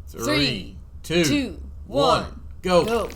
3, 2, 1, go.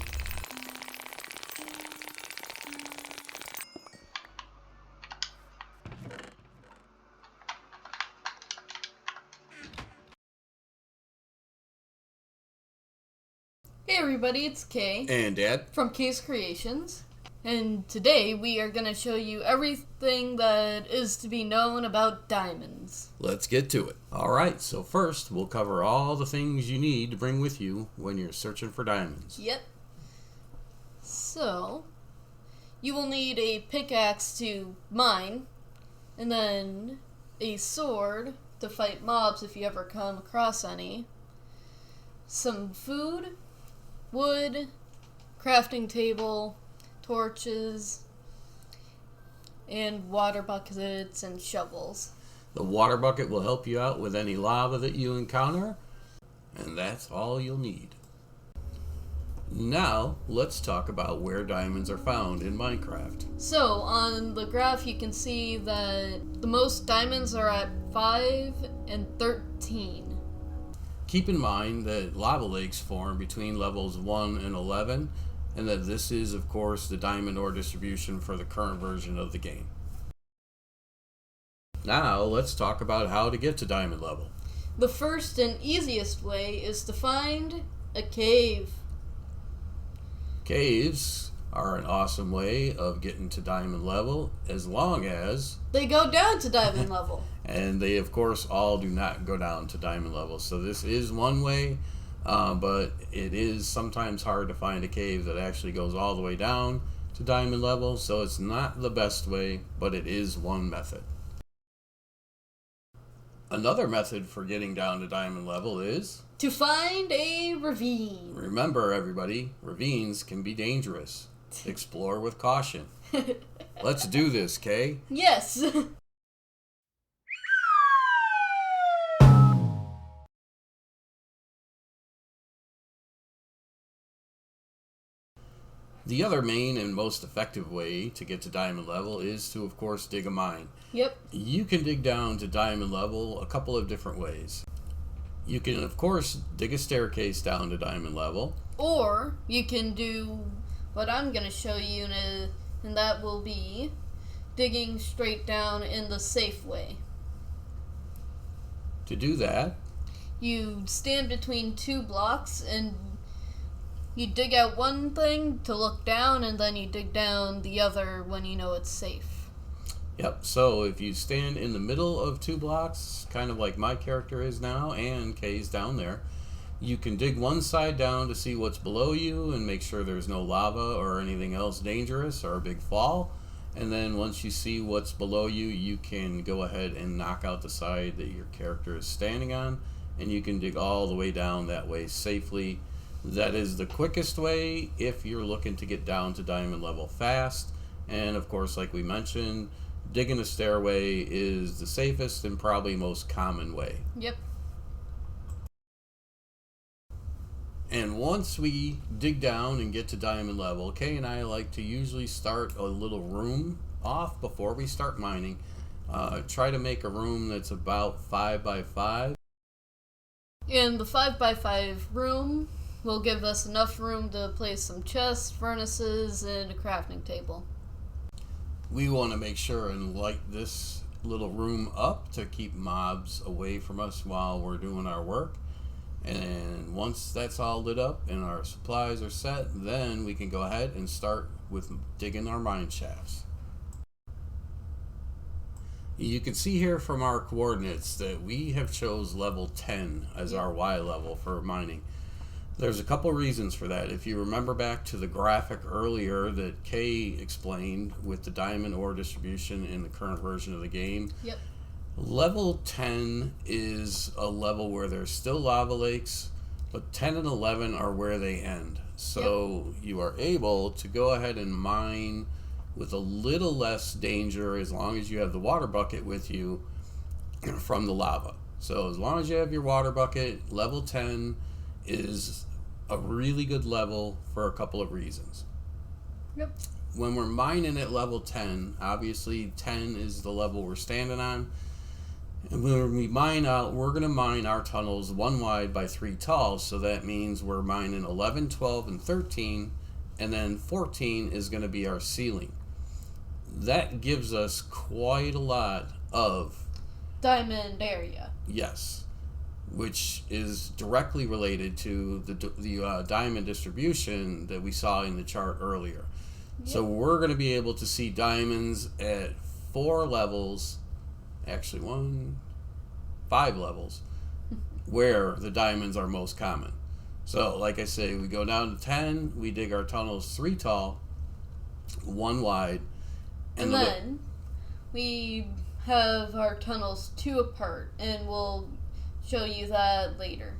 Hey everybody, it's Kay And Dad from Kay's Creations, and today we are going to show you everything that is to be known about diamonds. Let's get to it. Alright, so first we'll cover all the things you need to bring with you when you're searching for diamonds. Yep. So, you will need a pickaxe to mine, and then a sword to fight mobs if you ever come across any, some food, wood, crafting table, torches, and water buckets and shovels. The water bucket will help you out with any lava that you encounter, and that's all you'll need. Now, let's talk about where diamonds are found in Minecraft. So, on the graph you can see that the most diamonds are at 5 and 13. Keep in mind that lava lakes form between levels 1 and 11, and that this is, of course, the diamond ore distribution for the current version of the game. Now, let's talk about how to get to diamond level. The first and easiest way is to find a cave. Caves are an awesome way of getting to diamond level, as long as they go down to diamond level. And they, of course, all do not go down to diamond level. So this is one way, but it is sometimes hard to find a cave that actually goes all the way down to diamond level. So it's not the best way, but it is one method. Another method for getting down to diamond level is to find a ravine. Remember, everybody, ravines can be dangerous. Explore with caution. Let's do this, Kay. Yes. The other main and most effective way to get to diamond level is to, of course, dig a mine. Yep. You can dig down to diamond level a couple of different ways. You can, of course, dig a staircase down to diamond level. Or you can do what I'm going to show you, and that will be digging straight down in the safe way. To do that, you stand between two blocks and you dig out one thing to look down, and then you dig down the other when you know it's safe. Yep, so if you stand in the middle of two blocks, kind of like my character is now, and Kay's down there, you can dig one side down to see what's below you and make sure there's no lava or anything else dangerous or a big fall. And then once you see what's below you, you can go ahead and knock out the side that your character is standing on, and you can dig all the way down that way safely. That is the quickest way if you're looking to get down to diamond level fast. And of course, like we mentioned, digging a stairway is the safest and probably most common way. Yep. And once we dig down and get to diamond level, Kay and I like to usually start a little room off before we start mining. Try to make a room that's about 5 by 5. And the 5 by 5 room will give us enough room to place some chests, furnaces, and a crafting table. We want to make sure and light this little room up to keep mobs away from us while we're doing our work. And once that's all lit up and our supplies are set, then we can go ahead and start with digging our mine shafts. You can see here from our coordinates that we have chose level 10 as our Y level for mining. There's a couple reasons for that. If you remember back to the graphic earlier that Kay explained with the diamond ore distribution in the current version of the game, Yep. level 10 is a level where there's still lava lakes, but 10 and 11 are where they end. So you are able to go ahead and mine with a little less danger as long as you have the water bucket with you from the lava. So as long as you have your water bucket, level 10 is a really good level for a couple of reasons. Yep. When we're mining at level 10, obviously 10 is the level we're standing on. And when we mine out, we're going to mine our tunnels 1 wide by 3 tall. So that means we're mining 11, 12, and 13. And then 14 is going to be our ceiling. That gives us quite a lot of diamond area. Yes, which is directly related to the diamond distribution that we saw in the chart earlier. Yep. So we're going to be able to see diamonds at 4 levels, actually 5 levels, where the diamonds are most common. So like I say, we go down to 10, we dig our tunnels 3 tall, 1 wide, and then we have our tunnels 2 apart, and we'll show you that later.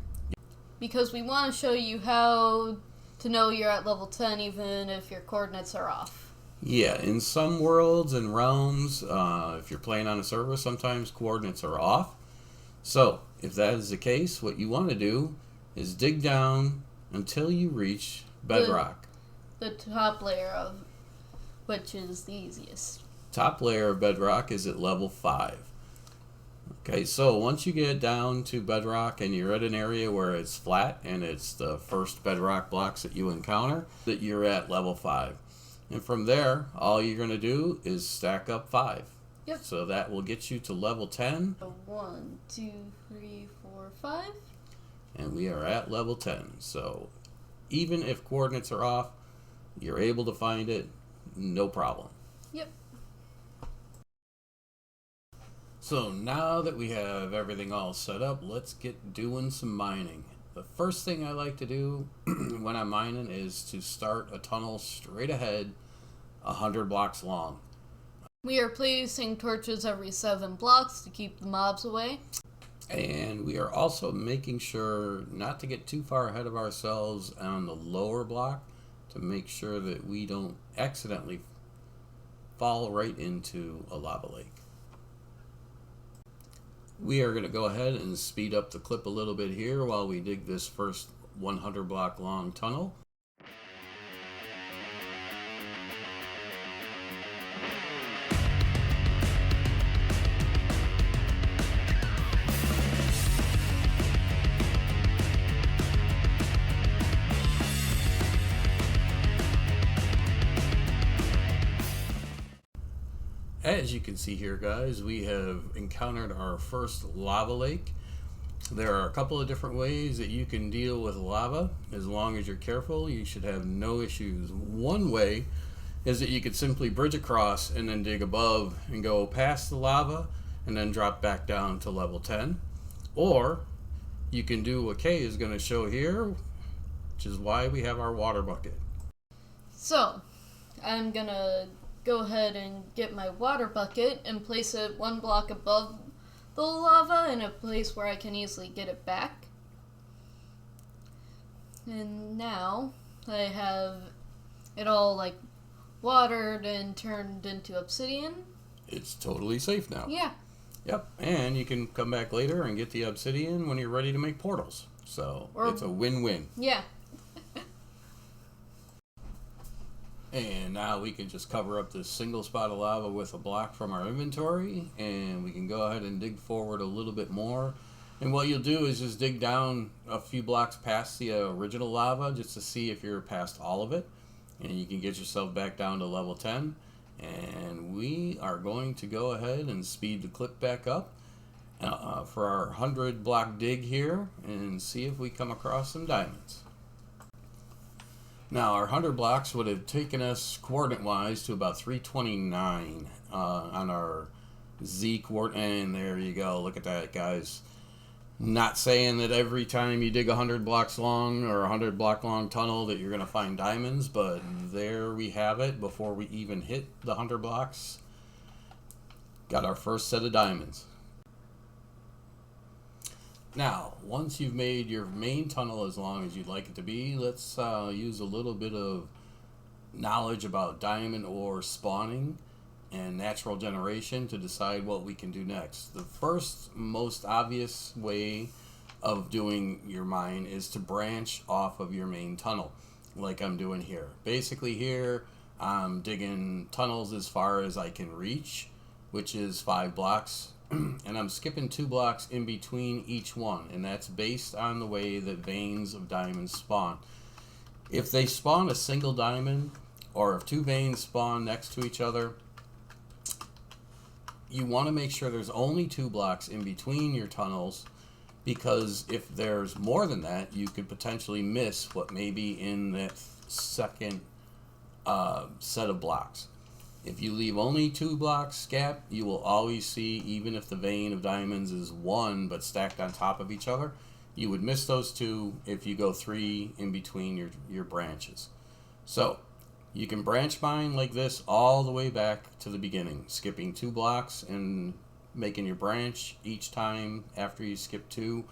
Because we want to show you how to know you're at level 10 even if your coordinates are off. Yeah, in some worlds and realms, if you're playing on a server, sometimes coordinates are off. So, if that is the case, what you want to do is dig down until you reach Bedrock. The top layer of which is the easiest. Top layer of Bedrock is at level 5. Okay, so once you get down to Bedrock and you're at an area where it's flat and it's the first Bedrock blocks that you encounter, that you're at level 5. And from there, all you're going to do is stack up 5. Yep. So that will get you to level 10. 1, 2, 3, 4, 5. And we are at level 10. So even if coordinates are off, you're able to find it, no problem. Yep. So now that we have everything all set up, let's get doing some mining. The first thing I like to do when I'm mining is to start a tunnel straight ahead, 100 blocks long. We are placing torches every 7 blocks to keep the mobs away. And we are also making sure not to get too far ahead of ourselves on the lower block to make sure that we don't accidentally fall right into a lava lake. We are going to go ahead and speed up the clip a little bit here while we dig this first 100 block long tunnel. As you can see here, guys, we have encountered our first lava lake. There are a couple of different ways that you can deal with lava. As long as you're careful, you should have no issues. One way is that you could simply bridge across and then dig above and go past the lava and then drop back down to level 10. Or you can do what Kay is going to show here, which is why we have our water bucket. So, I'm going to go ahead and get my water bucket and place it 1 block above the lava in a place where I can easily get it back. And now I have it all like watered and turned into obsidian. It's totally safe now. Yeah. Yep, and you can come back later and get the obsidian when you're ready to make portals. So it's a win-win. Yeah. And now we can just cover up this single spot of lava with a block from our inventory, and we can go ahead and dig forward a little bit more. And what you'll do is just dig down a few blocks past the original lava just to see if you're past all of it. And you can get yourself back down to level 10. And we are going to go ahead and speed the clip back up for our 100 block dig here and see if we come across some diamonds. Now, our 100 blocks would have taken us coordinate-wise to about 329 on our Z coordinate. And there you go. Look at that, guys. Not saying that every time you dig 100 blocks long or a 100 block long tunnel that you're going to find diamonds, but there we have it before we even hit the 100 blocks. Got our first set of diamonds. Now, once you've made your main tunnel as long as you'd like it to be, let's use a little bit of knowledge about diamond ore spawning and natural generation to decide what we can do next. The first, most obvious way of doing your mine is to branch off of your main tunnel, like I'm doing here. Basically here, I'm digging tunnels as far as I can reach, which is 5 blocks and I'm skipping 2 blocks in between each one, and that's based on the way that veins of diamonds spawn. If they spawn a single diamond, or if 2 veins spawn next to each other, you want to make sure there's only 2 blocks in between your tunnels, because if there's more than that, you could potentially miss what may be in that second set of blocks. If you leave only 2 blocks gap, you will always see, even if the vein of diamonds is 1 but stacked on top of each other, you would miss those 2 if you go 3 in between your branches. So you can branch mine like this all the way back to the beginning, skipping 2 blocks and making your branch each time after you skip 2.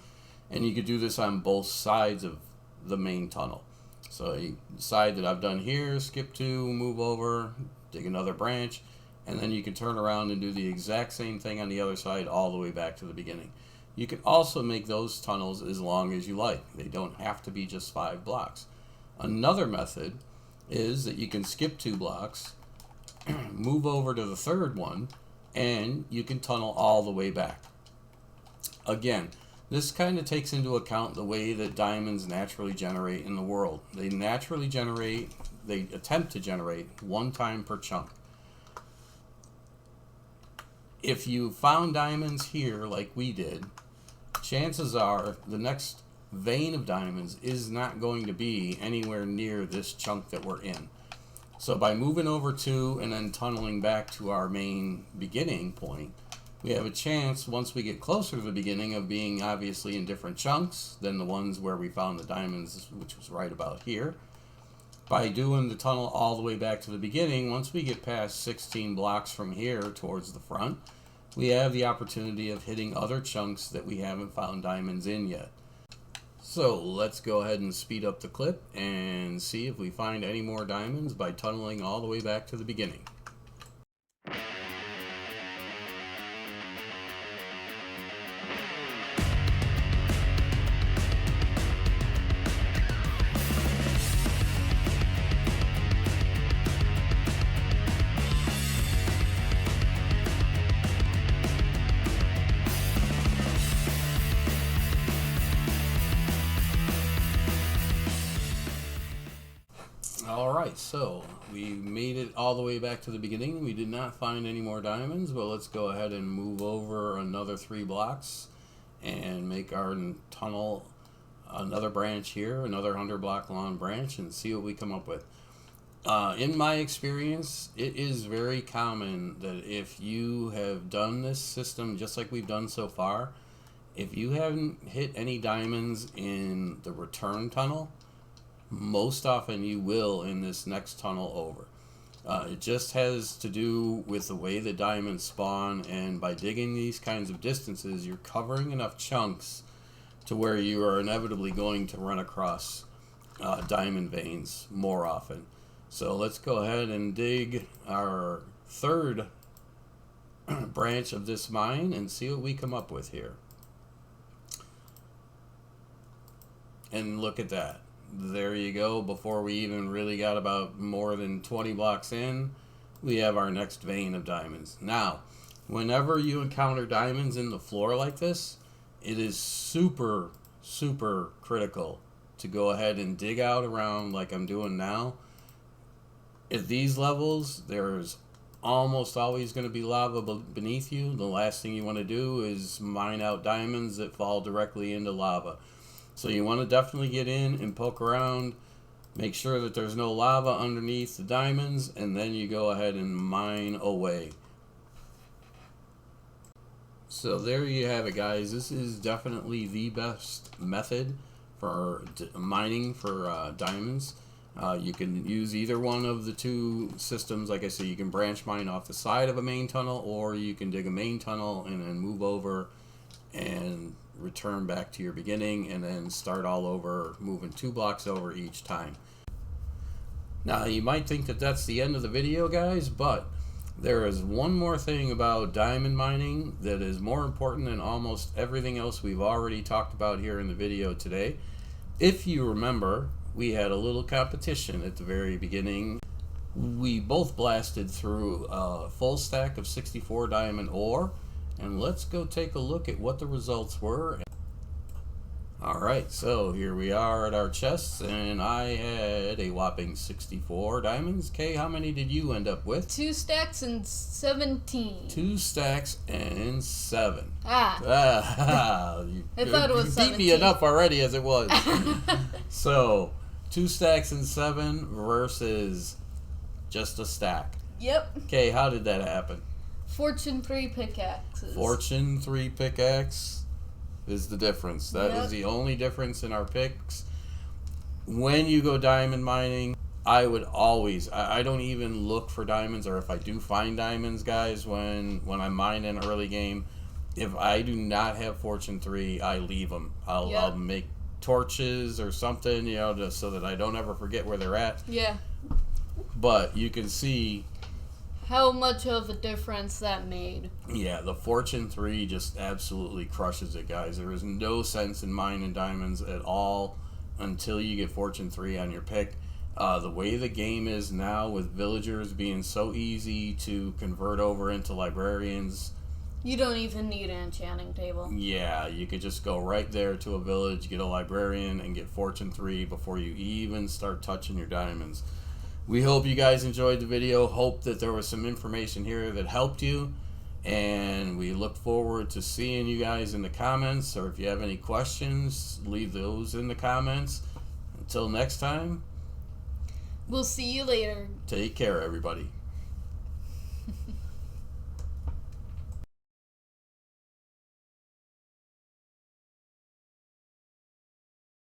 And you could do this on both sides of the main tunnel. So the side that I've done here, skip 2, move over, dig another branch, and then you can turn around and do the exact same thing on the other side all the way back to the beginning. You can also make those tunnels as long as you like. They don't have to be just 5 blocks. Another method is that you can skip 2 blocks, move over to the third one, and you can tunnel all the way back. Again, this kind of takes into account the way that diamonds naturally generate in the world. They attempt to generate 1 time per chunk. If you found diamonds here like we did, chances are the next vein of diamonds is not going to be anywhere near this chunk that we're in. So by moving over 2 and then tunneling back to our main beginning point, we have a chance, once we get closer to the beginning, of being obviously in different chunks than the ones where we found the diamonds, which was right about here. By doing the tunnel all the way back to the beginning, once we get past 16 blocks from here towards the front, we have the opportunity of hitting other chunks that we haven't found diamonds in yet. So let's go ahead and speed up the clip and see if we find any more diamonds by tunneling all the way back to the beginning. Alright, so we made it all the way back to the beginning. We did not find any more diamonds, but let's go ahead and move over another 3 blocks and make our tunnel another branch here, another 100 block long branch, and see what we come up with. In my experience, it is very common that if you have done this system just like we've done so far, if you haven't hit any diamonds in the return tunnel, most often you will in this next tunnel over. It just has to do with the way the diamonds spawn, and by digging these kinds of distances, you're covering enough chunks to where you are inevitably going to run across diamond veins more often. So let's go ahead and dig our third branch of this mine and see what we come up with here. And look at that. There you go. Before we even really got about more than 20 blocks in, we have our next vein of diamonds. Now, whenever you encounter diamonds in the floor like this, it is super critical to go ahead and dig out around like I'm doing now. At these levels, there's almost always going to be lava beneath you. The last thing you want to do is mine out diamonds that fall directly into lava. So you want to definitely get in and poke around, make sure that there's no lava underneath the diamonds, and then you go ahead and mine away. So there you have it, guys. This is definitely the best method for mining for diamonds. You can use either one of the 2 systems. Like I said, you can branch mine off the side of a main tunnel, or you can dig a main tunnel and then move over and return back to your beginning and then start all over, moving 2 blocks over each time. Now you might think that that's the end of the video, guys, but there is one more thing about diamond mining that is more important than almost everything else we've already talked about here in the video today. If you remember, we had a little competition at the very beginning. We both blasted through a full stack of 64 diamond ore, And let's go take a look at what the results were. Alright, so here we are at our chests, and I had a whopping 64 diamonds. Kay, how many did you end up with? 2 stacks and 17. 2 stacks and 7. I thought it was you 17. beat me enough already as it was. So, 2 stacks and 7 versus just a stack. Yep. Okay, how did that happen? Fortune 3 pickaxes. Fortune 3 pickaxe is the difference. That is the only difference in our picks. When you go diamond mining, I would always, I don't even look for diamonds, or if I do find diamonds, guys, when I mine in early game, if I do not have Fortune 3, I leave them. I'll make torches or something, you know, just so that I don't ever forget where they're at. Yeah. But you can see how much of a difference that made. Yeah, the Fortune 3 just absolutely crushes it, guys. There is no sense in mining diamonds at all until you get Fortune 3 on your pick. The way the game is now, with villagers being so easy to convert over into librarians, you don't even need an enchanting table. Yeah, you could just go right there to a village, get a librarian, and get Fortune 3 before you even start touching your diamonds. We hope you guys enjoyed the video. Hope that there was some information here that helped you. And we look forward to seeing you guys in the comments. Or if you have any questions, leave those in the comments. Until next time, we'll see you later. take care, everybody.